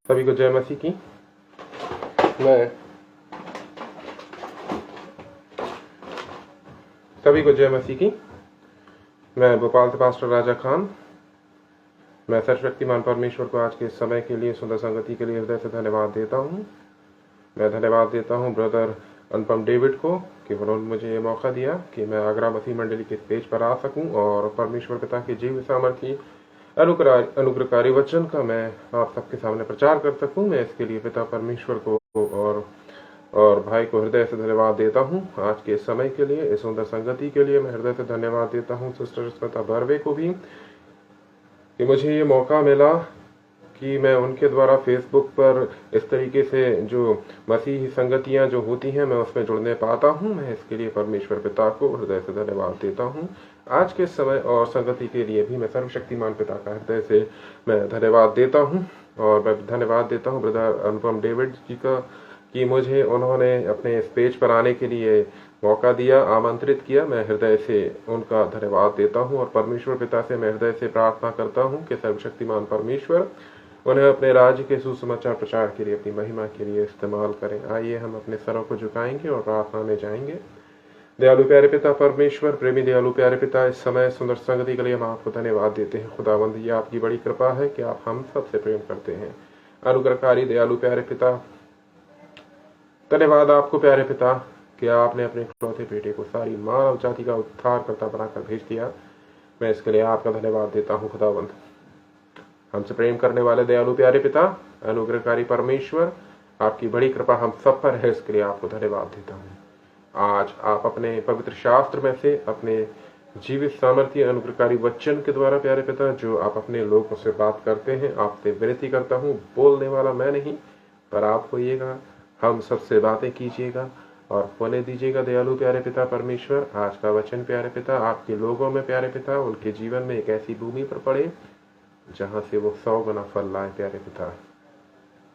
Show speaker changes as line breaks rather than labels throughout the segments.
सभी को जय मसीह की। मैं सभी को जय मसीह की। मैं भोपाल से पास्टर राजा खान। मैं सर्वशक्तिमान परमेश्वर को आज के समय के लिए, सुंदर संगति के लिए हृदय से धन्यवाद देता हूँ। मैं धन्यवाद देता हूँ ब्रदर अनुपम डेविड को कि उन्होंने मुझे ये मौका दिया कि मैं आगरा मसीह मंडली के स्टेज पर आ सकूं और परमेश्वर पिता के जीव सामर्थी अनुग्रहकारी वचन का मैं आप सबके सामने प्रचार कर सकूं। मैं इसके लिए पिता परमेश्वर को और भाई को हृदय से धन्यवाद देता हूं। आज के समय के लिए, इस सुंदर संगति के लिए मैं हृदय से धन्यवाद देता हूं। सिस्टर स्मिता बर्वे को भी कि मुझे ये मौका मिला कि मैं उनके द्वारा फेसबुक पर इस तरीके से जो मसीही संगतियां जो होती हैं मैं उसमें जुड़ने पाता हूं। मैं इसके लिए परमेश्वर पिता को हृदय से धन्यवाद देता हूं। आज के समय और संगति के लिए भी मैं सर्वशक्तिमान पिता का हृदय से मैं धन्यवाद देता हूं। और मैं धन्यवाद देता हूं ब्रदर अनुपम डेविड जी का कि मुझे उन्होंने अपने स्टेज पर आने के लिए मौका दिया, आमंत्रित किया। मैं हृदय से उनका धन्यवाद देता हूं और परमेश्वर पिता से मैं हृदय से प्रार्थना करता हूं कि सर्वशक्तिमान परमेश्वर उन्हें अपने राज्य के सुसमाचार प्रचार के लिए, अपनी महिमा के लिए इस्तेमाल करें। आइए हम अपने सरों को झुकाएंगे और प्रार्थना में जाएंगे। दयालु प्यारे पिता परमेश्वर, प्रेमी दयालु प्यारे पिता, इस समय सुंदर संगति के लिए हम आपको धन्यवाद देते हैं। खुदावंद, ये आपकी बड़ी कृपा है कि आप हम सबसे प्रेम करते हैं। अनुग्रहकारी दयालु प्यारे पिता, धन्यवाद आपको प्यारे पिता कि आपने अपने इकलौते बेटे को सारी मानव जाति का उद्धारकर्ता बनाकर भेज दिया। मैं इसके लिए आपका धन्यवाद देता हूँ। खुदावंद, हमसे प्रेम करने वाले दयालु प्यारे पिता, अनुग्रहकारी परमेश्वर, आपकी बड़ी कृपा हम सब पर है, इसके लिए आपको धन्यवाद देता हूँ। आज आप अपने पवित्र शास्त्र में से अपने जीवित सामर्थ्य अनुग्रहकारी वचन के द्वारा प्यारे पिता जो आप अपने लोगों से बात करते हैं, आपसे विनती करता हूँ, बोलने वाला मैं नहीं पर आप होइएगा। हम सबसे बातें कीजिएगा और होने दीजिएगा दयालु प्यारे पिता परमेश्वर। आज का वचन प्यारे पिता आपके लोगों में प्यारे पिता उनके जीवन में एक ऐसी भूमि पर पड़े जहां से वो 100 गुना फल लाए प्यारे पिता।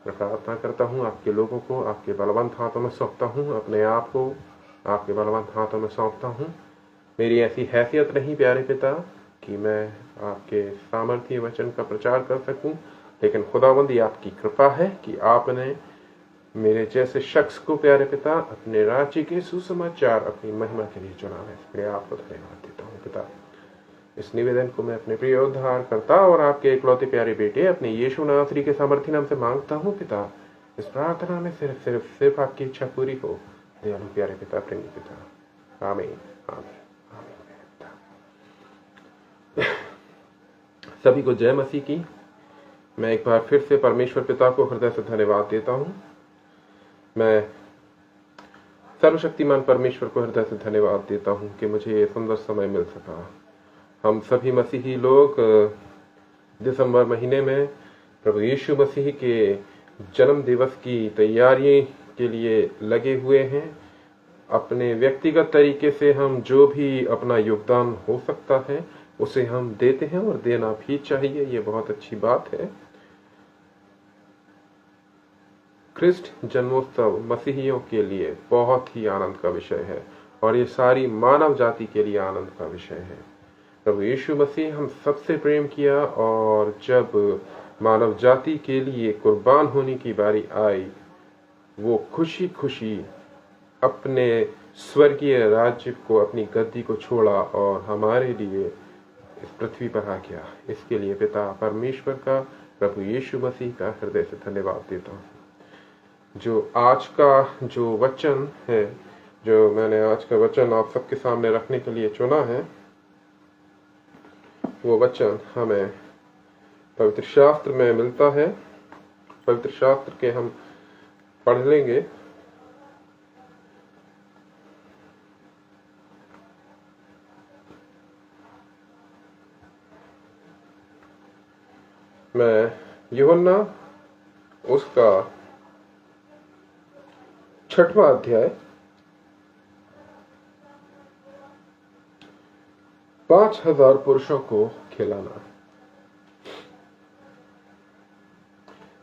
मैं प्रार्थना करता हूँ आपके लोगों को आपके बलवंत हाथों में सौंपता हूँ, अपने आप को आपके बलवंत हाथों में सौंपता हूँ। मेरी ऐसी हैसियत नहीं प्यारे पिता कि मैं आपके सामर्थ्य वचन का प्रचार कर सकूं, लेकिन खुदावंदी आपकी कृपा है कि आपने मेरे जैसे शख्स को प्यारे पिता अपने राज्य के सुसमाचार अपनी महिमा के लिए चुना है। इसलिए आपको धन्यवाद देता हूँ पिता। इस निवेदन को मैं अपने प्रिय उद्धार करता और आपके इकलौते प्यारे बेटे अपने यीशु नासरी के सामर्थ्य नाम से मांगता हूँ पिता। इस प्रार्थना में सिर्फ आपकी इच्छा पूरी हो दयालु प्यारे पिता, प्रेमी पिता। आमीन आमीन आमीन। सभी को जय मसीह की। मैं एक बार फिर से परमेश्वर पिता को हृदय से धन्यवाद देता हूँ। मैं सर्वशक्तिमान परमेश्वर को हृदय से धन्यवाद देता हूँ कि मुझे ये सुंदर समय मिल सका। हम सभी मसीही लोग दिसंबर महीने में प्रभु यीशु मसीह के जन्म दिवस की तैयारी के लिए लगे हुए हैं। अपने व्यक्तिगत तरीके से हम जो भी अपना योगदान हो सकता है उसे हम देते हैं और देना भी चाहिए। ये बहुत अच्छी बात है। क्रिस्ट जन्मोत्सव मसीहियों के लिए बहुत ही आनंद का विषय है और ये सारी मानव जाति के लिए आनंद का विषय है। प्रभु यीशु मसीह हम सबसे प्रेम किया और जब मानव जाति के लिए कुर्बान होने की बारी आई, वो खुशी खुशी अपने स्वर्गीय राज्य को, अपनी गद्दी को छोड़ा और हमारे लिए इस पृथ्वी पर आ गया। इसके लिए पिता परमेश्वर का, प्रभु यीशु मसीह का हृदय से धन्यवाद देता हूँ। जो आज का जो वचन है, जो मैंने आज का वचन आप सबके सामने रखने के लिए चुना है, वो वचन हमें पवित्र शास्त्र में मिलता है। पवित्र शास्त्र के हम पढ़ लेंगे। मैं यूहन्ना उसका 6वां अध्याय 5000 पुरुषों को खिलाना।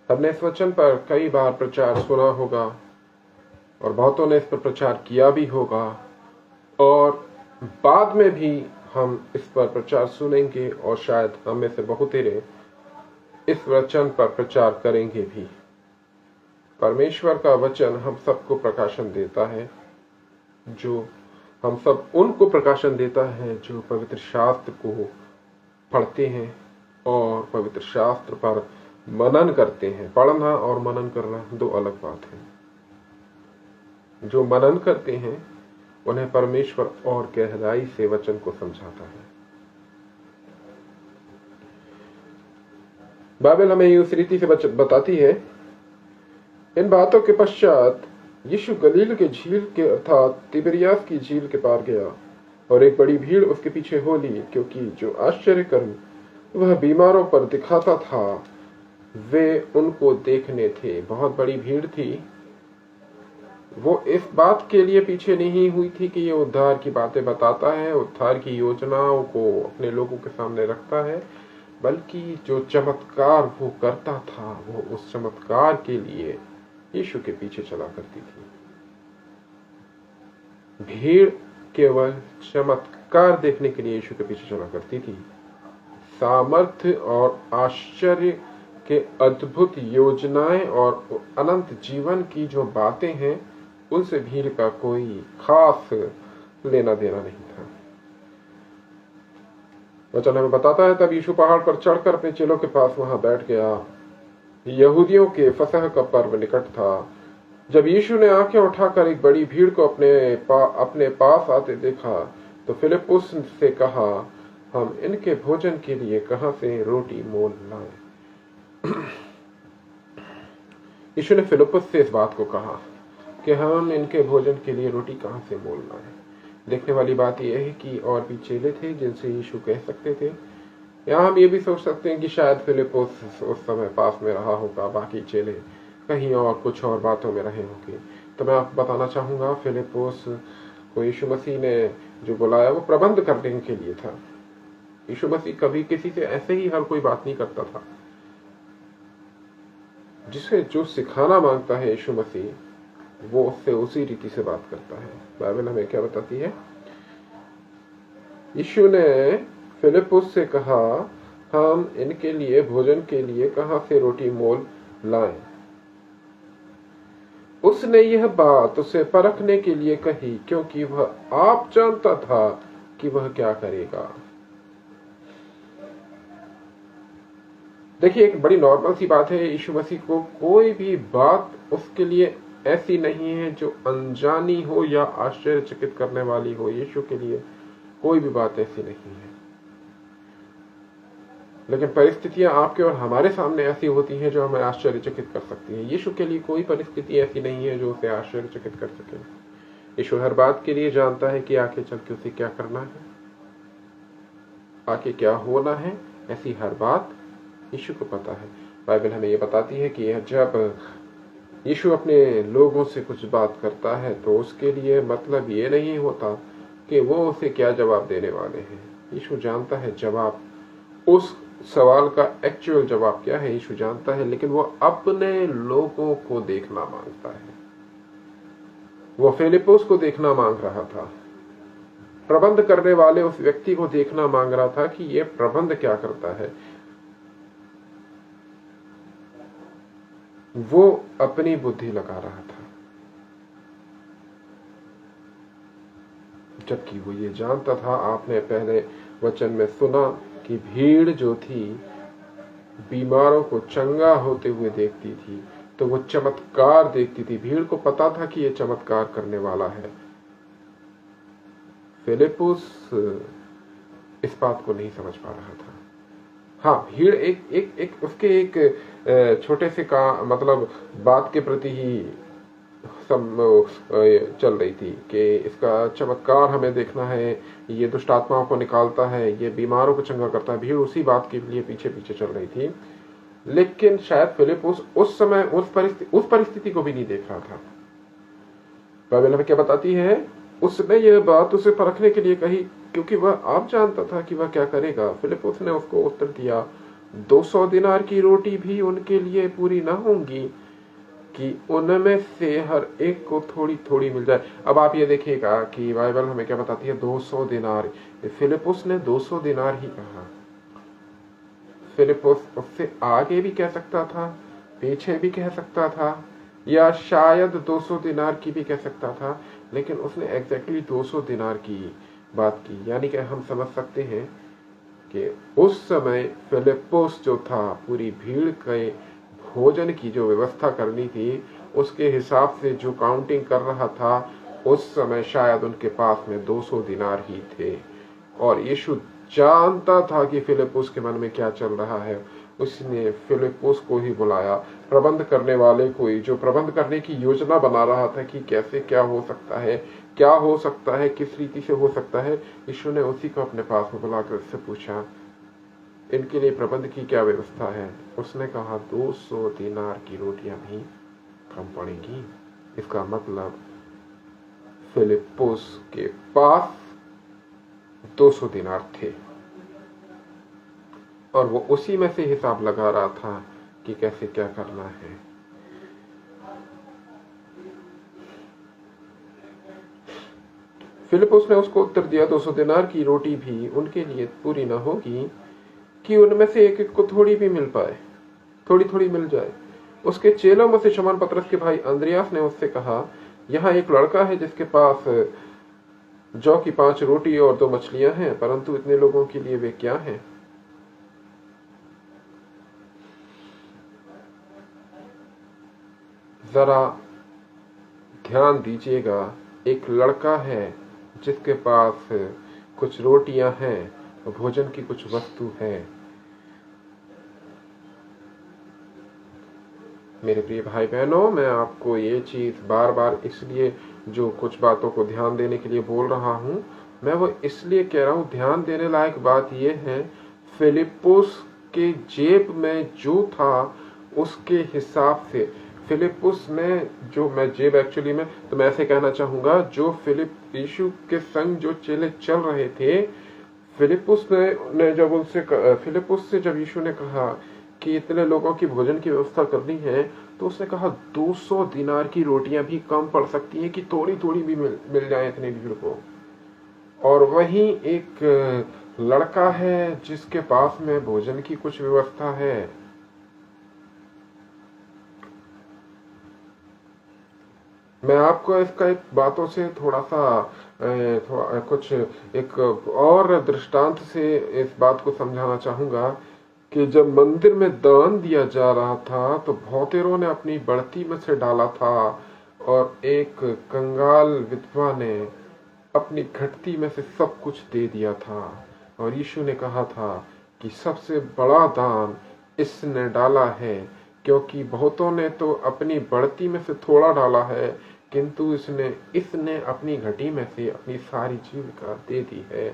हमने इस वचन पर कई बार प्रचार सुना होगा और बहुतों ने इस पर प्रचार किया भी होगा और बाद में भी हम इस पर प्रचार सुनेंगे और शायद हम में से बहुतेरे इस वचन पर प्रचार करेंगे भी। परमेश्वर का वचन हम सबको प्रकाशन देता है, जो हम सब उनको प्रकाशन देता है जो पवित्र शास्त्र को पढ़ते हैं और पवित्र शास्त्र पर मनन करते हैं। पढ़ना और मनन करना दो अलग बात है। जो मनन करते हैं उन्हें परमेश्वर और गहराई से वचन को समझाता है। बाइबल हमें उस रीति से बताती है। इन बातों के पश्चात यीशु गलील के झील के अर्थात तिबरियास की झील के पार गया और एक बड़ी भीड़ उसके पीछे हो ली, क्योंकि जो आश्चर्य कर्म वह बीमारों पर दिखाता था वे उनको देखने थे। बहुत बड़ी भीड़ थी। वो इस बात के लिए पीछे नहीं हुई थी कि ये उद्धार की बातें बताता है, उद्धार की योजनाओं को अपने लोगों के सामने रखता है, बल्कि जो चमत्कार वो करता था वो उस चमत्कार के लिए यीशु के पीछे चला करती थी। भीड़ केवल चमत्कार देखने के लिए यीशु के पीछे चला करती थी। सामर्थ्य और आश्चर्य के अद्भुत योजनाएं और अनंत जीवन की जो बातें हैं उनसे भीड़ का कोई खास लेना देना नहीं था। वचन हमें बताता है, तब यीशु पहाड़ पर चढ़कर अपने चेलों के पास वहां बैठ गया। यहूदियों के फसह का पर्व निकट था। जब यीशु ने आंखें उठाकर एक बड़ी भीड़ को अपने पास आते देखा तो फिलिप्पुस से कहा, हम इनके भोजन के लिए कहां से रोटी मोल लाएं। यीशु ने फिलिप्पुस से इस बात को कहा कि हम इनके भोजन के लिए रोटी कहां से मोल लाएं। देखने वाली बात यह है कि और भी चेले थे जिनसे यीशु कह सकते थे। यहाँ हम ये भी सोच सकते हैं कि शायद फिलिप्पुस उस समय पास में रहा होगा, बाकी चेले कहीं और कुछ और बातों में रहे होंगे। तो मैं आपको बताना चाहूंगा, फिलिप्पुस को यीशु मसीह ने जो बुलाया वो प्रबंध करने के लिए था। यीशु मसीह कभी किसी से ऐसे ही हर कोई बात नहीं करता था। जिसे जो सिखाना मांगता है यीशु मसीह, वो उससे उसी रीति से बात करता है। बाइबल हमें क्या बताती है? यीशु ने फिलिप्पुस से कहा, हम इनके लिए भोजन के लिए कहां से रोटी मोल लाएं। उसने यह बात उसे परखने के लिए कही, क्योंकि वह आप जानता था कि वह क्या करेगा। देखिए, एक बड़ी नॉर्मल सी बात है, यीशु मसीह को कोई भी बात उसके लिए ऐसी नहीं है जो अनजानी हो या आश्चर्यचकित करने वाली हो। यीशु के लिए कोई भी बात ऐसी नहीं है। लेकिन परिस्थितियां आपके और हमारे सामने ऐसी होती हैं जो हमें आश्चर्यचकित कर सकती हैं। यीशु के लिए कोई परिस्थिति ऐसी नहीं है जो उसे आश्चर्यचकित कर सके। यीशु हर बात के लिए जानता है कि आगे चल के उसे क्या करना है, आगे क्या होना है। ऐसी हर बात यीशु को पता है। बाइबल हमें ये बताती है कि जब यीशु अपने लोगों से कुछ बात करता है तो उसके लिए मतलब ये नहीं होता कि वो उसे क्या जवाब देने वाले हैं। यीशु जानता है जवाब, उस सवाल का एक्चुअल जवाब क्या है यीशु जानता है, लेकिन वो अपने लोगों को देखना मांगता है। वो फिलिप्पुस को देखना मांग रहा था, प्रबंध करने वाले उस व्यक्ति को देखना मांग रहा था कि ये प्रबंध क्या करता है। वो अपनी बुद्धि लगा रहा था, जबकि वो ये जानता था। आपने पहले वचन में सुना कि भीड़ जो थी बीमारों को चंगा होते हुए देखती थी, तो वो चमत्कार देखती थी। भीड़ को पता था कि ये चमत्कार करने वाला है। फिलिप्पुस इस बात को नहीं समझ पा रहा था। हाँ, भीड़ एक उसके एक छोटे से का मतलब बात के प्रति ही चल रही थी कि इसका चमत्कार हमें देखना है, ये दुष्ट आत्माओं को निकालता है, ये बीमारों को चंगा करता है। भीड़ उसी बात के लिए पीछे पीछे चल रही थी। लेकिन शायद फिलिप्पुस उस समय उस परिस्थिति को भी नहीं देख रहा था। बाइबल हमें क्या बताती है? उसने यह बात उसे परखने के लिए कही, क्योंकि वह आप जानता था कि वह क्या करेगा। फिलिप्पुस ने उसको उत्तर दिया, 200 दिनार की रोटी भी उनके लिए पूरी ना होंगी कि उनमें से हर एक को थोड़ी थोड़ी मिल जाए। अब आप ये देखिएगा कि बाइबल हमें क्या बताती है, 200 दिनार। फिलिप्पुस ने 200 दिनार ही कहा। फिलिपुस उससे आगे भी कह सकता था, पीछे भी कह सकता था, या शायद 200 दिनार की भी कह सकता था, लेकिन उसने एग्जैक्टली 200 दिनार की बात की। यानी कि हम समझ सकते हैं कि उस समय फिलिपुस जो था पूरी भीड़ के भोजन की जो व्यवस्था करनी थी उसके हिसाब से जो काउंटिंग कर रहा था, उस समय शायद उनके पास में 200 दिनार ही थे। और यीशु जानता था कि फिलिपुस के मन में क्या चल रहा है। उसने फिलिपुस को ही बुलाया, प्रबंध करने वाले को ही, जो प्रबंध करने की योजना बना रहा था कि कैसे क्या हो सकता है, क्या हो सकता है, किस रीति से हो सकता है। यीशु ने उसी को अपने पास में बुलाकर उससे पूछा, इनके लिए प्रबंध की क्या व्यवस्था है। उसने कहा 200 दिनार की रोटियां भी कम पड़ेगी। इसका मतलब फिलिपुस के पास 200 दिनार थे और वो उसी में से हिसाब लगा रहा था कि कैसे क्या करना है। फिलिपुस ने उसको उत्तर दिया, 200 दिनार की रोटी भी उनके लिए पूरी ना होगी कि उनमें से एक एक को थोड़ी भी मिल पाए, थोड़ी थोड़ी मिल जाए। उसके चेलों में से शमौन पतरस के भाई अंद्रियास ने उससे कहा, यहाँ एक लड़का है जिसके पास जौ की 5 रोटी और 2 मछलियां हैं, परंतु इतने लोगों के लिए वे क्या हैं। जरा ध्यान दीजिएगा, एक लड़का है जिसके पास कुछ रोटियां हैं, भोजन की कुछ वस्तु है। मेरे प्रिय भाई बहनों, मैं आपको ये चीज बार बार इसलिए जो कुछ बातों को ध्यान देने के लिए बोल रहा हूं, मैं वो इसलिए कह रहा हूं। ध्यान देने लायक बात यह है, फिलिपुस के जेब में जो था उसके हिसाब से, फिलिपुस में जो, मैं जेब एक्चुअली में तो मैं ऐसे कहना चाहूंगा, जो यीशु के संग जो चेले चल रहे थे, फिलिपुस से जब यीशु ने कहा कि इतने लोगों की भोजन की व्यवस्था करनी है, तो उसने कहा 200 दिनार की रोटियां भी कम पड़ सकती हैं कि थोड़ी थोड़ी भी मिल जाए इतने भीड़ को। और वहीं एक लड़का है जिसके पास में भोजन की कुछ व्यवस्था है। मैं आपको इसका एक बातों से कुछ एक और दृष्टांत से इस बात को समझाना चाहूंगा कि जब मंदिर में दान दिया जा रहा था तो बहुतेरों ने अपनी बढ़ती में से डाला था और एक कंगाल विधवा ने अपनी घटती में से सब कुछ दे दिया था। और यीशु ने कहा था कि सबसे बड़ा दान इसने डाला है, क्योंकि बहुतों ने तो अपनी बढ़ती में से थोड़ा डाला है, किंतु इसने अपनी घटी में से अपनी सारी जीविका दे दी है।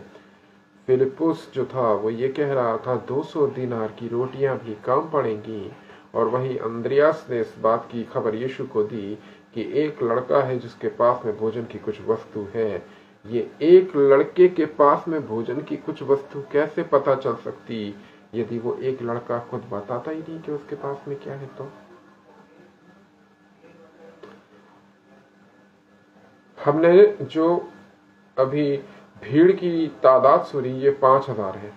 फिलिपुस जो था वो ये कह रहा था 200 दिनार की रोटियां भी कम पड़ेंगी। और वही अंद्रियास ने इस बात की खबर यीशु को दी कि एक लड़का है जिसके पास में भोजन की कुछ वस्तु है। ये एक लड़के के पास में भोजन की कुछ वस्तु कैसे पता चल सकती यदि वो एक लड़का खुद बताता ही नहीं कि उसके पास में क्या है। तो हमने जो अभी भीड़ की तादाद सुनी, ये 5000 है।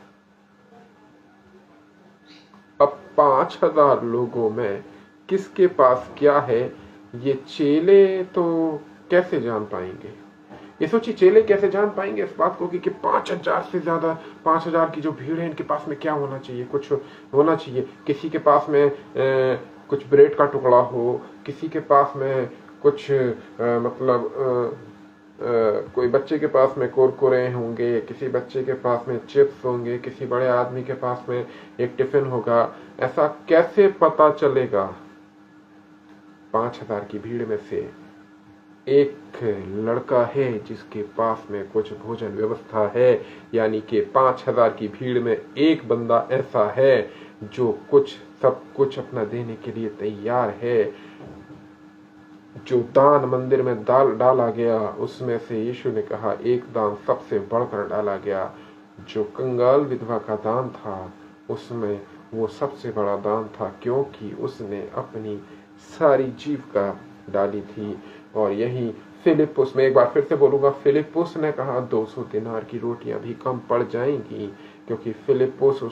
अब 5000 लोगों में किसके पास क्या है, ये चेले तो कैसे जान पाएंगे। ये सोचिए, चेले कैसे जान पाएंगे इस बात को कि 5000 से ज्यादा, 5000 की जो भीड़ है इनके पास में क्या होना चाहिए, कुछ होना चाहिए। किसी के पास में कुछ ब्रेड का टुकड़ा हो, किसी के पास में कुछ कोई बच्चे के पास में कुरकुरे होंगे, किसी बच्चे के पास में चिप्स होंगे, किसी बड़े आदमी के पास में एक टिफिन होगा। ऐसा कैसे पता चलेगा। 5000 की भीड़ में से एक लड़का है जिसके पास में कुछ भोजन व्यवस्था है, यानी कि 5000 की भीड़ में एक बंदा ऐसा है जो सब कुछ अपना देने के लिए तैयार है। जो दान मंदिर में डाला गया, उसमें से यीशु ने कहा एक दान सबसे बढ़कर डाला गया। जो कंगाल विधवा का दान था, उसमें वो सबसे बड़ा दान था, क्योंकि उसने अपनी सारी जीविका डाली थी। और यही फिलिपुस, मैं एक बार फिर से बोलूंगा, फिलिपुस ने कहा 200 दिनार की रोटियां भी कम पड़ जाएंगी, क्योंकि फिलिपुस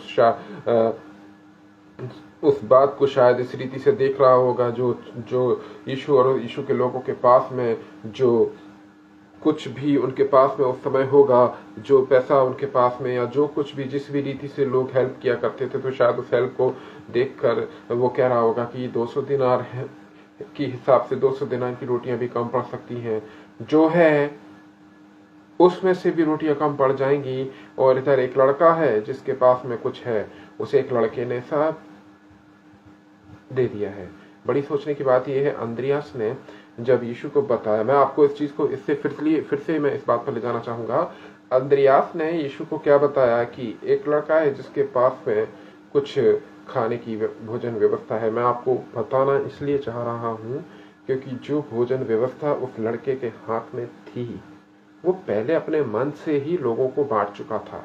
उस बात को शायद इस रीति से देख रहा होगा, जो जो यीशु और यीशु के लोगों के पास में जो कुछ भी उनके पास में उस समय होगा, जो पैसा उनके पास में या जो कुछ भी जिस भी रीति से लोग हेल्प किया करते थे, तो शायद उस हेल्प को देखकर वो कह रहा होगा कि 200 दिनार है के हिसाब से 200 दिनार की रोटियां भी कम पड़ सकती हैं, जो है उसमें से भी रोटियां कम पड़ जाएंगी। और इधर एक लड़का है जिसके पास में कुछ है, उसे एक लड़के ने सब दे दिया है। बड़ी सोचने की बात यह है, अंद्रियास ने जब यीशु को बताया, मैं आपको इस चीज को इससे फिर से मैं इस बात पर ले जाना चाहूंगा। अंद्रियास ने यीशु को क्या बताया कि एक लड़का है जिसके पास में कुछ खाने की भोजन व्यवस्था है। मैं आपको बताना इसलिए चाह रहा हूँ क्योंकि जो भोजन व्यवस्था उस लड़के के हाथ में थी, वो पहले अपने मन से ही लोगों को बांट चुका था।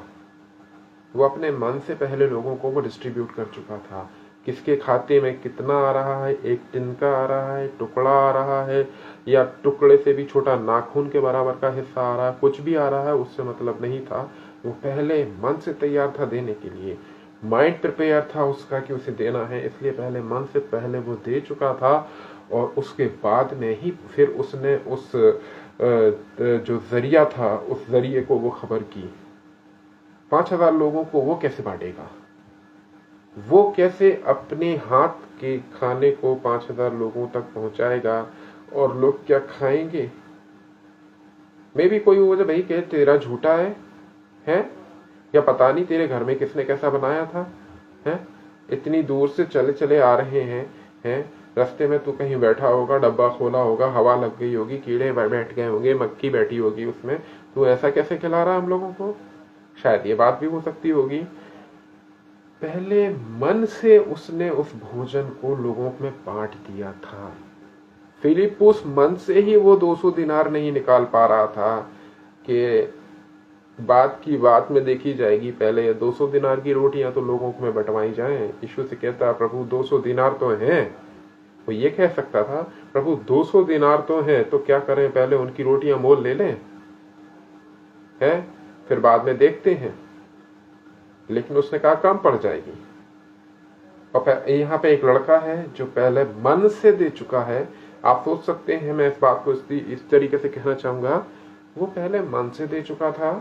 वो अपने मन से पहले लोगों को वो डिस्ट्रीब्यूट कर चुका था। किसके खाते में कितना आ रहा है, एक तिनका आ रहा है, टुकड़ा आ रहा है, या टुकड़े से भी छोटा नाखून के बराबर का हिस्सा आ रहा है, कुछ भी आ रहा है, उससे मतलब नहीं था। वो पहले मन से तैयार था देने के लिए, माइंड प्रिपेयर था उसका कि उसे देना है, इसलिए पहले मन से पहले वो दे चुका था। और उसके बाद में ही फिर उसने उस जो जरिया था, उस जरिए को वो खबर की। 5000 लोगों को वो कैसे बांटेगा, वो कैसे अपने हाथ के खाने को 5000 लोगों तक पहुंचाएगा, और लोग क्या खाएंगे। मे भी कोई वो जब भाई कहे तेरा झूठा है या पता नहीं तेरे घर में किसने कैसा बनाया था, है इतनी दूर से चले चले आ रहे हैं, रास्ते में तू कहीं बैठा होगा, डब्बा खोला होगा, हवा लग गई होगी, कीड़े बैठ गए होंगे, मक्खी बैठी होगी उसमें, तू ऐसा कैसे खिला रहा हम लोगों को। शायद ये बात भी हो सकती होगी। पहले मन से उसने उस भोजन को लोगों में बांट दिया था। फिलिपुस मन से ही वो 200 दिनार नहीं निकाल पा रहा था कि बात की बात में देखी जाएगी, पहले 200 दिनार की रोटियां तो लोगों में बंटवाई जाएं। यीशु से कहता प्रभु 200 दिनार तो हैं। वो ये कह सकता था प्रभु 200 दिनार तो हैं, तो क्या करें, पहले उनकी रोटियां मोल ले लें, है फिर बाद में देखते हैं। लेकिन उसने कहा कम पड़ जाएगी। और यहाँ पे एक लड़का है जो पहले मन से दे चुका है। आप सोच सकते हैं, मैं इस बात को इस तरीके से कहना चाहूंगा, वो पहले मन से दे चुका था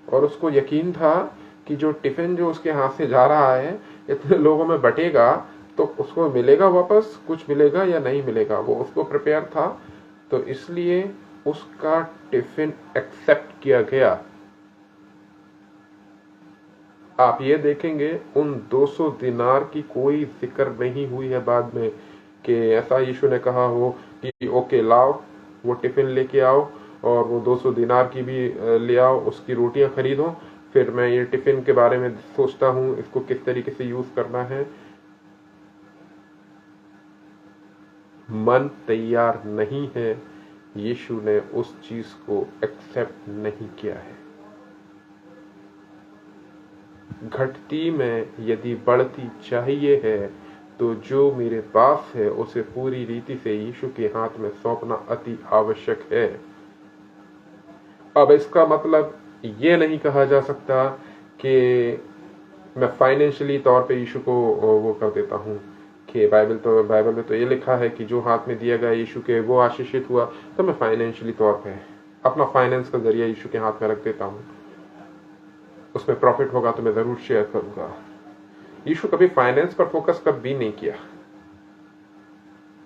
और उसको यकीन था कि जो टिफिन जो उसके हाथ से जा रहा है इतने लोगों में बटेगा तो उसको मिलेगा वापस, कुछ मिलेगा या नहीं मिलेगा, वो उसको प्रिपेयर था। तो इसलिए उसका टिफिन एक्सेप्ट किया गया। आप ये देखेंगे उन 200 दिनार की कोई जिक्र नहीं हुई है बाद में कि ऐसा यीशु ने कहा हो कि ओके लाओ वो टिफिन लेके आओ और वो 200 दिनार की भी ले आओ, उसकी रोटियां खरीदो, फिर मैं ये टिफिन के बारे में सोचता हूं इसको किस तरीके से यूज करना है। मन तैयार नहीं है, यीशु ने उस चीज को एक्सेप्ट नहीं किया है। घटती में यदि बढ़ती चाहिए है तो जो मेरे पास है उसे पूरी रीति से यीशु के हाथ में सौंपना अति आवश्यक है। अब इसका मतलब ये नहीं कहा जा सकता कि मैं फाइनेंशियली तौर पे यीशु को वो कर देता हूँ कि बाइबल में तो ये लिखा है कि जो हाथ में दिया गया यीशु के वो आशीषित हुआ, तो मैं फाइनेंशियली तौर पे अपना फाइनेंस का जरिया यीशु के हाथ में रख देता हूँ, उसमें प्रॉफिट होगा तो मैं जरूर शेयर करूंगा। यीशु कभी फाइनेंस पर फोकस कभी नहीं किया।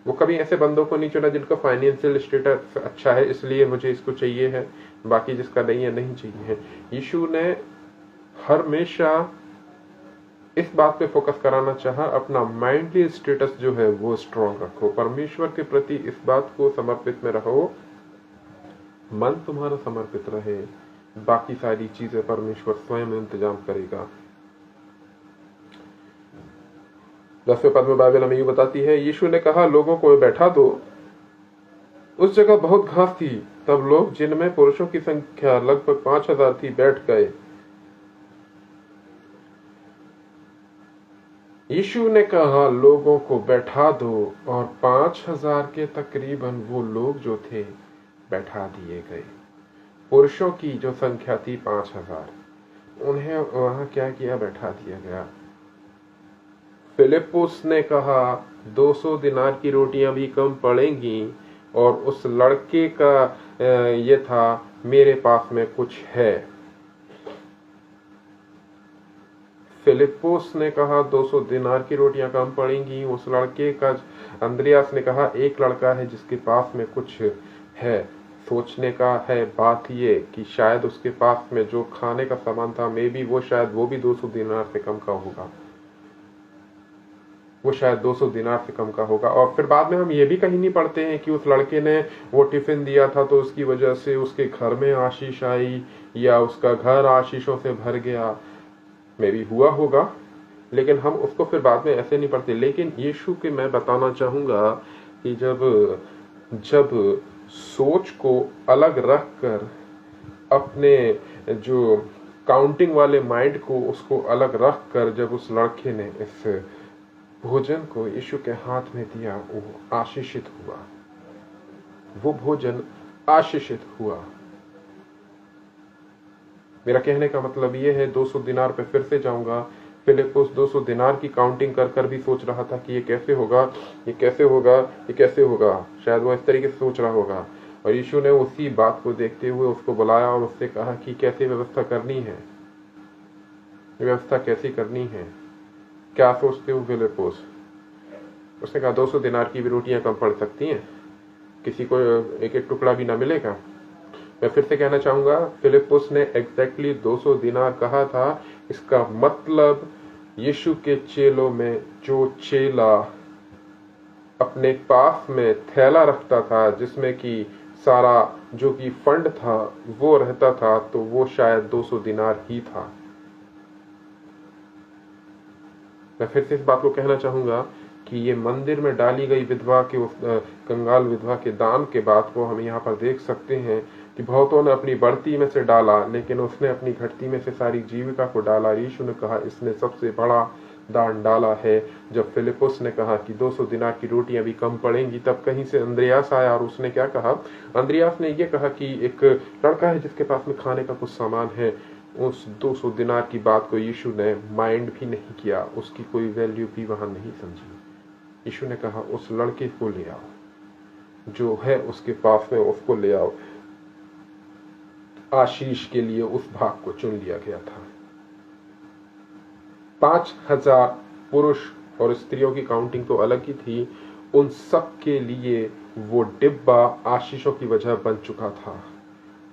वो कभी ऐसे बंदों को नहीं चुना जिनका फाइनेंशियल स्टेटस अच्छा है इसलिए मुझे इसको चाहिए है, बाकी जिसका नहीं है नहीं चाहिए है। यीशु ने हमेशा इस बात पे फोकस कराना चाहा, अपना माइंडली स्टेटस जो है वो स्ट्रॉन्ग रखो, परमेश्वर के प्रति इस बात को समर्पित में रहो, मन तुम्हारा समर्पित रहे, बाकी सारी चीजें परमेश्वर स्वयं इंतजाम करेगा। 10वें पद में बाइबल हमें ये बताती है, यीशु ने कहा लोगों को बैठा दो। उस जगह बहुत घास थी, तब लोग जिनमें पुरुषों की संख्या लगभग 5000 थी बैठ गए। यीशु ने कहा लोगों को बैठा दो और 5000 के तकरीबन वो लोग जो थे बैठा दिए गए। पुरुषों की जो संख्या थी 5000, उन्हें वहां क्या किया, बैठा दिया गया। फिलिप्पुस ने कहा 200 दिनार की रोटियां भी कम पड़ेंगी, और उस लड़के का ये था, मेरे पास में कुछ है। फिलिप्पुस ने कहा 200 दिनार की रोटियां कम पड़ेंगी, उस लड़के का, अंद्रियास ने कहा एक लड़का है जिसके पास में कुछ है। सोचने का है बात ये कि शायद उसके पास में जो खाने का सामान था, मे बी वो भी 200 दिनार से कम का होगा, वो शायद 200 दिनार से कम का होगा। और फिर बाद में हम ये भी कहीं नहीं पढ़ते हैं कि उस लड़के ने वो टिफिन दिया था तो उसकी वजह से उसके घर में आशीष आई, या उसका घर आशीषों से भर गया। मे भी हुआ होगा, लेकिन हम उसको फिर बाद में ऐसे नहीं पढ़ते। लेकिन यीशु के मैं बताना चाहूंगा कि जब सोच को अलग रख कर, अपने जो काउंटिंग वाले माइंड को उसको अलग रख कर, जब उस लड़के ने इस भोजन को यीशु के हाथ में दिया, वो आशीषित हुआ, वो भोजन आशीषित हुआ। मेरा कहने का मतलब ये है, 200 दिनार पे फिर से जाऊंगा। फिलिप्पुस 200 दिनार की काउंटिंग कर कर भी सोच रहा था कि ये कैसे होगा, ये कैसे होगा, ये कैसे होगा। शायद वो इस तरीके से सोच रहा होगा। और यीशु ने उसी बात को देखते हुए उसको बुलाया और उससे कहा कि कैसे व्यवस्था करनी है, व्यवस्था कैसी करनी है, क्या सोचते हो फिलिप्पुस? उसने कहा 200 दिनार की भी रोटियां कम पड़ सकती हैं, किसी को एक एक टुकड़ा भी ना मिलेगा। मैं फिर से कहना चाहूंगा, फिलिप्पुस ने एग्जैक्टली 200 दिनार कहा था। इसका मतलब यीशु के चेलों में जो चेला अपने पास में थैला रखता था जिसमें कि सारा जो कि फंड था वो रहता था, तो वो शायद 200 दिनार ही था। मैं फिर से इस बात को कहना चाहूंगा कि ये मंदिर में डाली गई विधवा के, उस कंगाल विधवा के दान के बाद को हम यहाँ पर देख सकते हैं कि बहुतों ने अपनी बढ़ती में से डाला, लेकिन उसने अपनी घटती में से सारी जीविका को डाला। यीशु ने कहा इसने सबसे बड़ा दान डाला है। जब फिलिप्पुस ने कहा कि 200 दिनार की रोटियां भी कम पड़ेंगी, तब कहीं से अंद्रियास आया और उसने क्या कहा? अंद्रियास ने ये कहा कि एक लड़का है जिसके पास में खाने का कुछ सामान है। उस 200 दिनार की बात को यीशु ने माइंड भी नहीं किया, उसकी कोई वैल्यू भी वहां नहीं समझी। यीशु ने कहा उस लड़के को ले आओ, जो है उसके पास में उसको ले आओ। आशीष के लिए उस भाग को चुन लिया गया था। 5000 पुरुष और स्त्रियों की काउंटिंग तो अलग ही थी, उन सब के लिए वो डिब्बा आशीषों की वजह बन चुका था।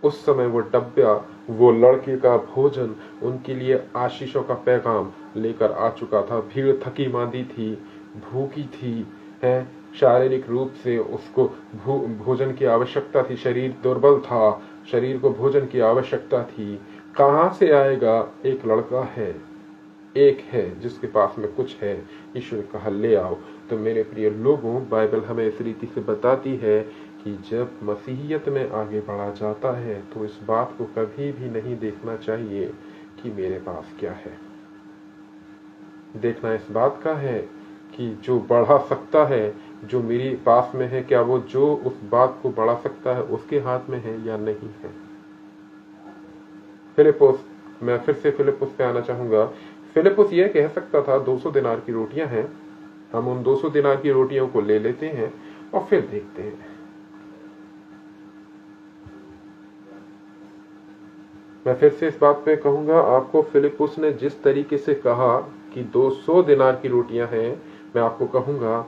उस समय वो डब्बा, वो लड़के का भोजन उनके लिए आशीषों का पैगाम लेकर आ चुका था। भीड़ थकी मांदी थी, भूखी थी, है, शारीरिक रूप से उसको भोजन की आवश्यकता थी, शरीर दुर्बल था, शरीर को भोजन की आवश्यकता थी। कहां से आएगा? एक लड़का है, एक है जिसके पास में कुछ है। यीशु ने कहा ले आओ। तो मेरे प्रिय लोगों, बाइबल हमें इस रीति से बताती है कि जब मसीहियत में आगे बढ़ा जाता है तो इस बात को कभी भी नहीं देखना चाहिए कि मेरे पास क्या है। देखना इस बात का है कि जो बढ़ा सकता है, जो मेरे पास में है, क्या वो जो उस बात को बढ़ा सकता है उसके हाथ में है या नहीं है। फिलिप्पुस, मैं फिर से फिलिप्पुस पे आना चाहूंगा। फिलिप्पुस ये कह सकता था 200 दिनार की रोटियां हैं, हम उन 200 दिनार की रोटियों को ले लेते हैं और फिर देखते हैं। मैं फिर से इस बात पे कहूंगा आपको, फिलिप्पुस ने जिस तरीके से कहा कि 200 दिनार की रोटियां हैं, मैं आपको कहूंगा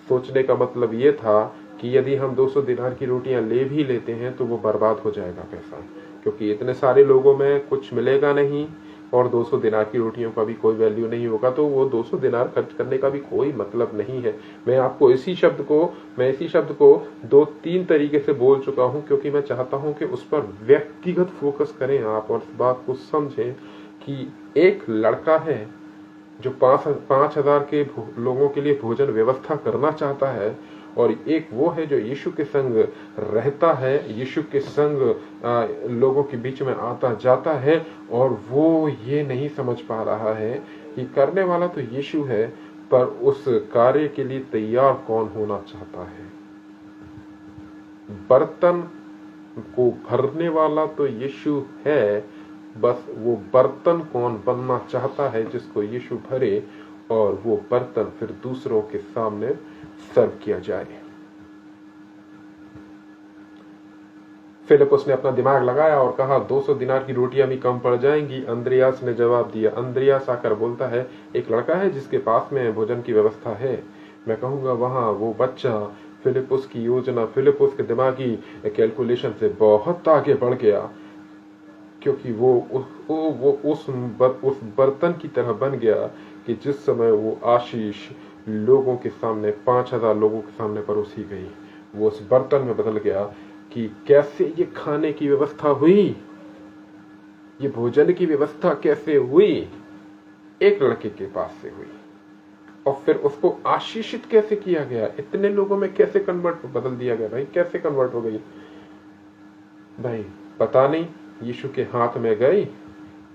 सोचने का मतलब ये था कि यदि हम 200 दिनार की रोटियां ले भी लेते हैं तो वो बर्बाद हो जाएगा पैसा, क्योंकि इतने सारे लोगों में कुछ मिलेगा नहीं और 200 दिनार की रोटियों का भी कोई वैल्यू नहीं होगा, तो वो 200 दिनार खर्च करने का भी कोई मतलब नहीं है। मैं आपको इसी शब्द को 2-3 तरीके से बोल चुका हूं, क्योंकि मैं चाहता हूं कि उस पर व्यक्तिगत फोकस करें आप और इस बात को समझें कि एक लड़का है जो 5,000 के लोगों के लिए भोजन व्यवस्था करना चाहता है, और एक वो है जो यीशु के संग रहता है, यीशु के संग लोगों के बीच में आता जाता है, और वो ये नहीं समझ पा रहा है कि करने वाला तो यीशु है, पर उस कार्य के लिए तैयार कौन होना चाहता है। बर्तन को भरने वाला तो यीशु है, बस वो बर्तन कौन बनना चाहता है जिसको यीशु भरे, और वो बर्तन फिर दूसरों के सामने सर्व किया जाए। फिलिपुस ने अपना दिमाग लगाया और कहा 200 दिनार की रोटियां भी कम पड़ जाएंगी। अंद्रियास ने जवाब दिया। अंद्रियास आकर बोलता है, एक लड़का है जिसके पास में भोजन की व्यवस्था है। मैं कहूंगा वहां वो बच्चा फिलिपुस की योजना, फिलिपुस के दिमागी कैलकुलेशन से बहुत आगे बढ़ गया, क्योंकि वो उस बर्तन की तरह बन गया कि जिस समय वो आशीष लोगों के सामने 5000 लोगों के सामने परोसी गई, वो उस बर्तन में बदल गया कि कैसे ये खाने की व्यवस्था हुई, ये भोजन की व्यवस्था कैसे हुई। एक लड़के के पास से हुई और फिर उसको आशीषित कैसे किया गया, इतने लोगों में कैसे कन्वर्ट बदल दिया गया। भाई कैसे कन्वर्ट हो गई, भाई पता नहीं। यीशु के हाथ में गई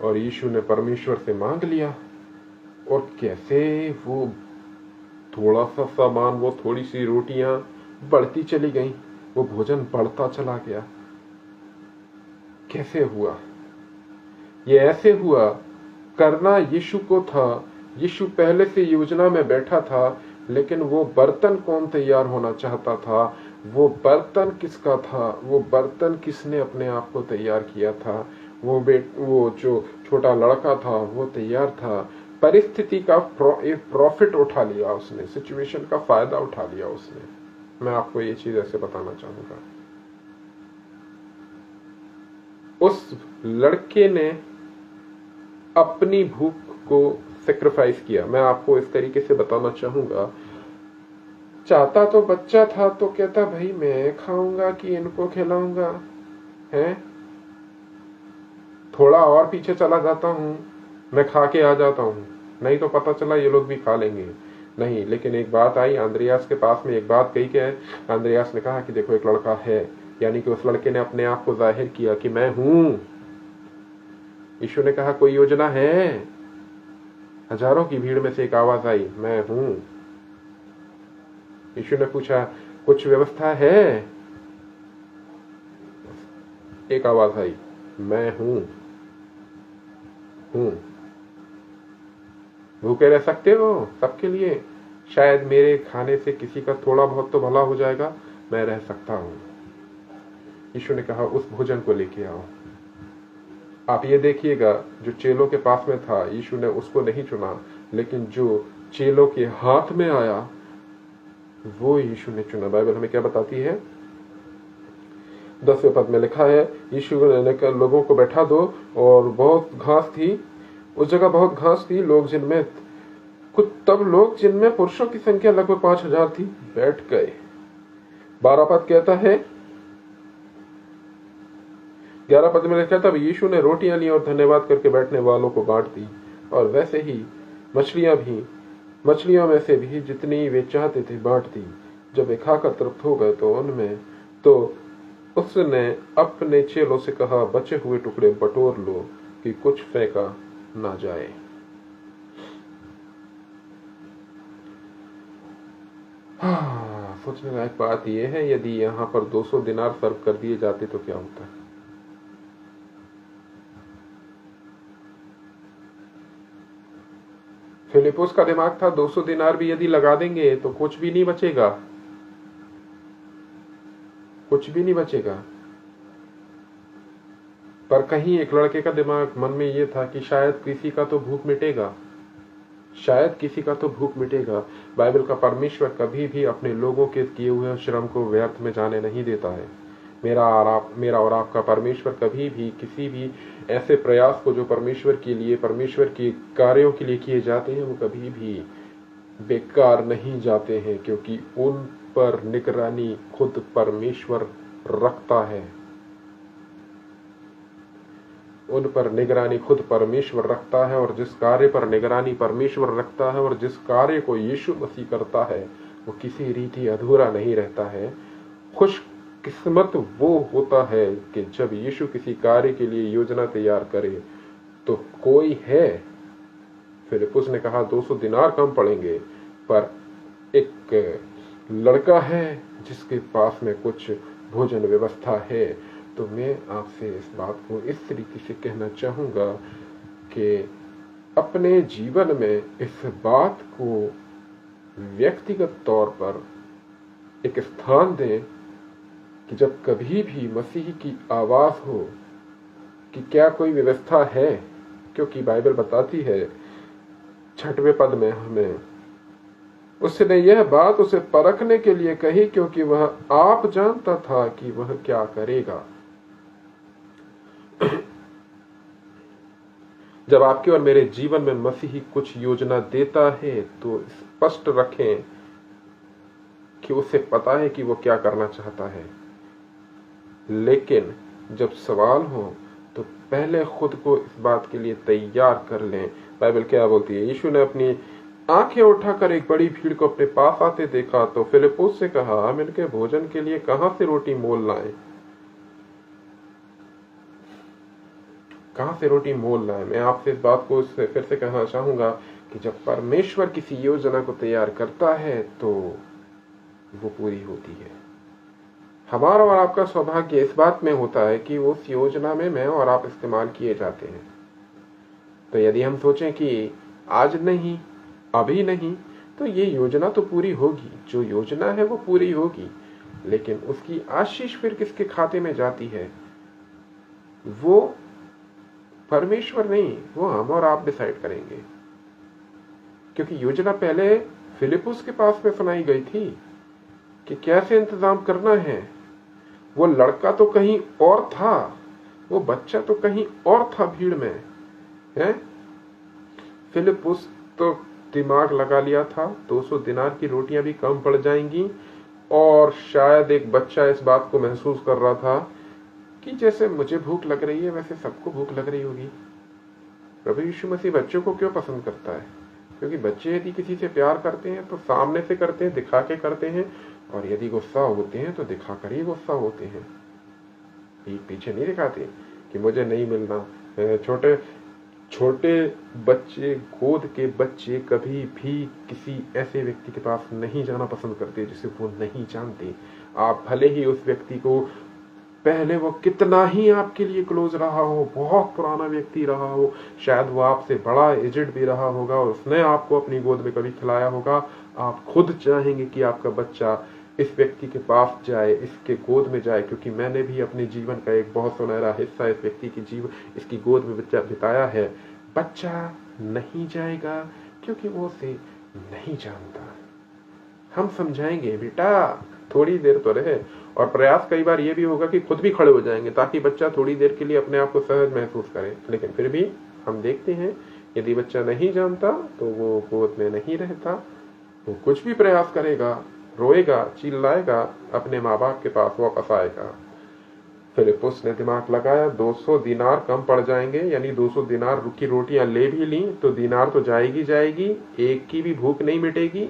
और यीशु ने परमेश्वर से मांग लिया और कैसे वो थोड़ा सा सामान, वो थोड़ी सी रोटियां बढ़ती चली गई, वो भोजन बढ़ता चला गया। कैसे हुआ ये? ऐसे हुआ, करना यीशु को था। यीशु पहले से योजना में बैठा था, लेकिन वो बर्तन कौन तैयार होना चाहता था, वो बर्तन किसका था, वो बर्तन किसने अपने आप को तैयार किया था। वो जो छोटा लड़का था वो तैयार था। परिस्थिति का प्रॉफिट उठा लिया उसने, सिचुएशन का फायदा उठा लिया उसने। मैं आपको ये चीज ऐसे बताना चाहूंगा। उस लड़के ने अपनी भूख को सेक्रीफाइस किया। मैं आपको इस तरीके से बताना चाहूंगा। चाहता तो बच्चा था तो कहता भाई मैं खाऊंगा कि इनको खिलाऊंगा, है थोड़ा और पीछे चला जाता हूं, मैं खा के आ जाता हूं, नहीं तो पता चला ये लोग भी खा लेंगे। नहीं, लेकिन एक बात आई, अंद्रियास के पास में एक बात कही क्या है। अंद्रियास ने कहा कि देखो एक लड़का है, यानी कि उस लड़के ने अपने आप को जाहिर किया कि मैं हूं। यीशु ने कहा कोई योजना है? हजारों की भीड़ में से एक आवाज आई, मैं हूं। यीशु ने पूछा कुछ व्यवस्था है? एक आवाज आई, मैं हूं। भूखे रह सकते हो सबके लिए? शायद मेरे खाने से किसी का थोड़ा बहुत तो भला हो जाएगा, मैं रह सकता हूं। यीशु ने कहा उस भोजन को लेके आओ। आप ये देखिएगा, जो चेलों के पास में था, यीशु ने उसको नहीं चुना, लेकिन जो चेलों के हाथ में आया वो यीशु ने चुना। बाइबल हमें क्या बताती है? 10वें पद में लिखा है, यीशु ने कहा लोगों को बैठा दो, और बहुत घास थी उस जगह, बहुत घास थी। लोग जिनमें पुरुषों की संख्या लगभग 5000 थी बैठ गए। 12 पद कहता है, 11 पद में लिखा, तब यीशु ने रोटियां ली और धन्यवाद करके बैठने वालों को बांट दी, और वैसे ही मछलियों में से भी जितनी वे चाहते थे बांट दी। जब वे खाकर तृप्त हो गए तो उसने अपने चेलों से कहा, बचे हुए टुकड़े बटोर लो कि कुछ फेंका ना जाए। सोचने लायक बात यह है, यदि यहां पर 200 दिनार सर्व कर दिए जाते तो क्या होता। फिलिपुस का दिमाग था 200 दिनार भी यदि लगा देंगे तो कुछ भी नहीं बचेगा, कुछ भी नहीं बचेगा। पर कहीं एक लड़के का दिमाग मन में यह था कि शायद किसी का तो भूख मिटेगा, शायद किसी का तो भूख मिटेगा। बाइबल का परमेश्वर कभी भी अपने लोगों के किए हुए श्रम को व्यर्थ में जाने नहीं देता है। मेरा और आपका परमेश्वर कभी भी किसी भी ऐसे प्रयास को जो परमेश्वर के लिए, परमेश्वर के कार्यों के लिए किए जाते हैं, वो कभी भी बेकार नहीं जाते हैं, क्योंकि उन पर निगरानी खुद परमेश्वर रखता है। उन पर निगरानी खुद परमेश्वर रखता है, और जिस कार्य पर निगरानी परमेश्वर रखता है और जिस कार्य को यीशु मसीह करता है, वो किसी रीति अधूरा नहीं रहता है। खुशकिस्मत वो होता है कि जब यीशु किसी कार्य के लिए योजना तैयार करे तो कोई है। फिलिपुस ने कहा 200 दिनार कम पड़ेंगे, पर एक लड़का है जिसके पास में कुछ भोजन व्यवस्था है। तो मैं आपसे इस बात को इस तरीके से कहना चाहूंगा कि अपने जीवन में इस बात को व्यक्तिगत तौर पर एक स्थान दें कि जब कभी भी मसीह की आवाज हो कि क्या कोई व्यवस्था है, क्योंकि बाइबल बताती है 6वें पद में हमें, उसने यह बात उसे परखने के लिए कही क्योंकि वह आप जानता था कि वह क्या करेगा। जब आपके और मेरे जीवन में मसीह कुछ योजना देता है तो स्पष्ट रखें कि उसे पता है कि वो क्या करना चाहता है। लेकिन जब सवाल हो तो पहले खुद को इस बात के लिए तैयार कर लें। बाइबल क्या बोलती है? यीशु ने अपनी आंखें उठाकर एक बड़ी भीड़ को अपने पास आते देखा तो फिलिप्पुस से कहा, हम इनके भोजन के लिए कहां से रोटी मोल लाएं? कहां से रोटी मोल लाएं? मैं आपसे इस बात को फिर से कहना चाहूंगा कि जब परमेश्वर किसी योजना को तैयार करता है तो वो पूरी होती है। हमारा और आपका सौभाग्य इस बात में होता है कि उस योजना में मैं और आप इस्तेमाल किए जाते हैं। तो यदि हम सोचें कि आज नहीं, अभी नहीं, तो ये योजना तो पूरी होगी, जो योजना है वो पूरी होगी, लेकिन उसकी आशीष फिर किसके खाते में जाती है? वो परमेश्वर नहीं, वो हम और आप डिसाइड करेंगे। क्योंकि योजना पहले फिलिप्पुस के पास में सुनाई गई थी कि कैसे इंतजाम करना है। वो लड़का तो कहीं और था, वो बच्चा तो कहीं और था भीड़ में, है? फिलिप्पुस तो दिमाग लगा लिया था 200 दिनार की रोटियां भी कम पड़ जाएंगी, और शायद एक बच्चा इस बात को महसूस कर रहा था कि जैसे मुझे भूख लग रही है वैसे सबको भूख लग रही होगी। प्रभु यीशु मसीह बच्चों को क्यों पसंद करता है? क्योंकि बच्चे यदि किसी से प्यार करते हैं तो सामने से करते हैं, दिखा के करते हैं, और यदि गुस्सा होते हैं तो दिखा कर ही गुस्सा होते हैं, पीछे नहीं दिखाते कि मुझे नहीं मिलना। छोटे छोटे बच्चे, गोद के बच्चे कभी भी किसी ऐसे व्यक्ति के पास नहीं जाना पसंद करते जिसे वो नहीं जानते। आप भले ही उस व्यक्ति को पहले वो कितना ही आपके लिए क्लोज रहा हो, बहुत पुराना व्यक्ति रहा हो, शायद वो आपसे बड़ा एजेड भी रहा होगा और उसने आपको अपनी गोद में कभी खिलाया होगा, आप खुद चाहेंगे कि आपका बच्चा इस व्यक्ति के पास जाए, इसके गोद में जाए, क्योंकि मैंने भी अपने जीवन का एक बहुत सुनहरा हिस्सा इस व्यक्ति की जीवन, इसकी गोद में बिताया है। बच्चा नहीं जाएगा क्योंकि वो उसे नहीं जानता। हम समझाएंगे, बेटा थोड़ी देर तो रहे, और प्रयास कई बार ये भी होगा कि खुद भी खड़े हो जाएंगे ताकि बच्चा थोड़ी देर के लिए अपने आप को सहज महसूस करे। लेकिन फिर भी हम देखते हैं यदि बच्चा नहीं जानता तो वो गोद में नहीं रहता, वो कुछ भी प्रयास करेगा, रोएगा, चिल्लाएगा, अपने माँ बाप के पास वापस आएगा। फिलिप्पुस ने दिमाग लगाया, 200 दिनार कम पड़ जाएंगे, यानी 200 दिनार की रोटियां ले भी ली तो दिनार तो जाएगी, एक की भी भूख नहीं मिटेगी,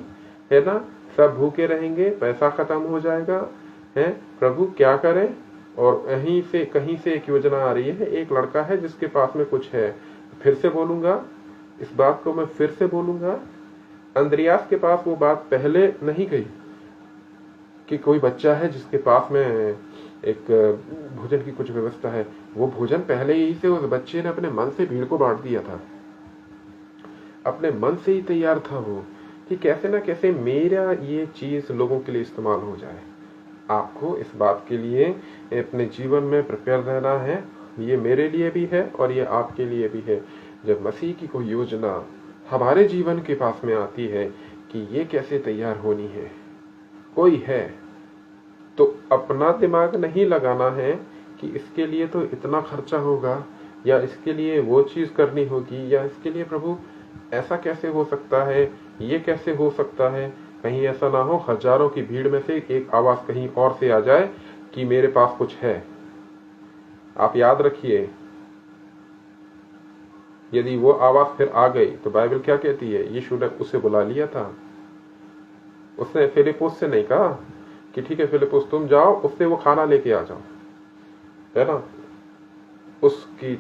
है ना? सब भूखे रहेंगे, पैसा खत्म हो जाएगा, है? प्रभु क्या करें? और कहीं से एक योजना आ रही है, एक लड़का है जिसके पास में कुछ है। फिर से बोलूंगा, इस बात को मैं फिर से बोलूंगा, अंद्रियास के पास वो बात पहले नहीं गई कि कोई बच्चा है जिसके पास में एक भोजन की कुछ व्यवस्था है। वो भोजन पहले ही से उस बच्चे ने अपने मन से भीड़ को बांट दिया था, अपने मन से ही तैयार था वो कि कैसे ना कैसे मेरा ये चीज लोगों के लिए इस्तेमाल हो जाए। आपको इस बात के लिए अपने जीवन में प्रिपेयर रहना है, ये मेरे लिए भी है और ये आपके लिए भी है। जब मसीह की कोई योजना हमारे जीवन के पास में आती है कि ये कैसे तैयार होनी है, कोई है, तो अपना दिमाग नहीं लगाना है कि इसके लिए तो इतना खर्चा होगा, या इसके लिए वो चीज करनी होगी, या इसके लिए प्रभु ऐसा कैसे हो सकता है, ये कैसे हो सकता है। कहीं ऐसा ना हो हजारों की भीड़ में से एक आवाज कहीं और से आ जाए कि मेरे पास कुछ है। आप याद रखिए, यदि वो आवाज फिर आ गई तो बाइबल क्या कहती है? यीशु ने उसे बुला लिया था। उसने फिलिप्पुस से नहीं कहा कि ठीक है फिलिप्पुस तुम जाओ, उससे वो खाना लेके आ जाओ, है ना? उसकी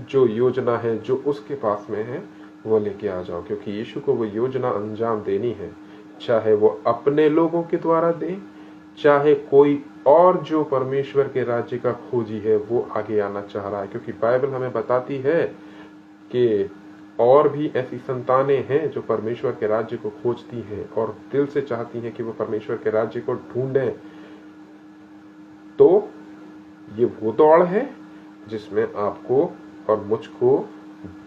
जो योजना है, जो उसके पास में है, वो लेके आ जाओ, क्योंकि यीशु को वो योजना अंजाम देनी है, चाहे वो अपने लोगों के द्वारा दे, चाहे कोई और जो परमेश्वर के राज्य का खोजी है वो आगे आना चाह रहा है। क्योंकि बाइबल हमें बताती है कि और भी ऐसी संतानें हैं जो परमेश्वर के राज्य को खोजती हैं और दिल से चाहती हैं कि वो परमेश्वर के राज्य को ढूंढें, तो ये वो दौड़ है जिसमें आपको और मुझको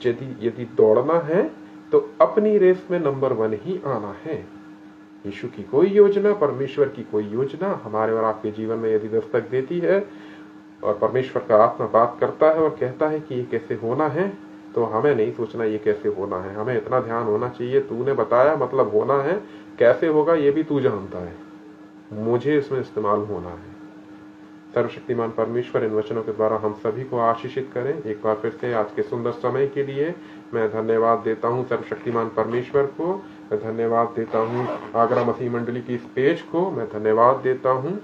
यदि दौड़ना है तो अपनी रेस में नंबर 1 ही आना है। यीशु की कोई योजना, परमेश्वर की कोई योजना हमारे और आपके जीवन में यदि दस्तक देती है और परमेश्वर का आत्मा बात करता है और कहता है कि ये कैसे होना है, तो हमें नहीं सोचना ये कैसे होना है, हमें इतना ध्यान होना चाहिए तूने बताया मतलब होना है, कैसे होगा ये भी तू जानता है, मुझे इसमें इस्तेमाल होना है। सर्वशक्तिमान परमेश्वर इन वचनों के द्वारा हम सभी को आशीषित करें। एक बार फिर से आज के सुंदर समय के लिए मैं धन्यवाद देता हूँ सर्वशक्तिमान परमेश्वर को, मैं धन्यवाद देता हूँ आगरा मसीह मंडली की इस पेज को, मैं धन्यवाद देता हूँ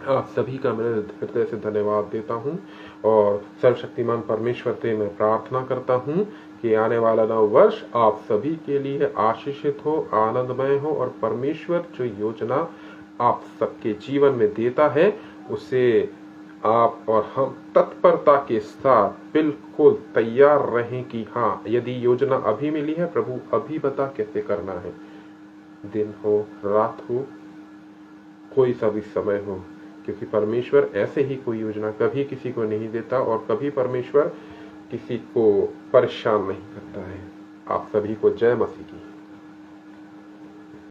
आप सभी का, मैं हृदय से धन्यवाद देता हूँ। और सर्वशक्तिमान परमेश्वर से मैं प्रार्थना करता हूँ कि आने वाला नव वर्ष आप सभी के लिए आशीषित हो, आनंदमय हो और परमेश्वर जो योजना आप सबके जीवन में देता है उसे आप और हम तत्परता के साथ बिल्कुल तैयार रहें कि हाँ, यदि योजना अभी मिली है, प्रभु अभी बता कैसे करना है, दिन हो रात हो कोई सा भी समय हो, क्योंकि परमेश्वर ऐसे ही कोई योजना कभी किसी को नहीं देता और कभी परमेश्वर किसी को परेशान नहीं करता है। आप सभी को जय मसीह की।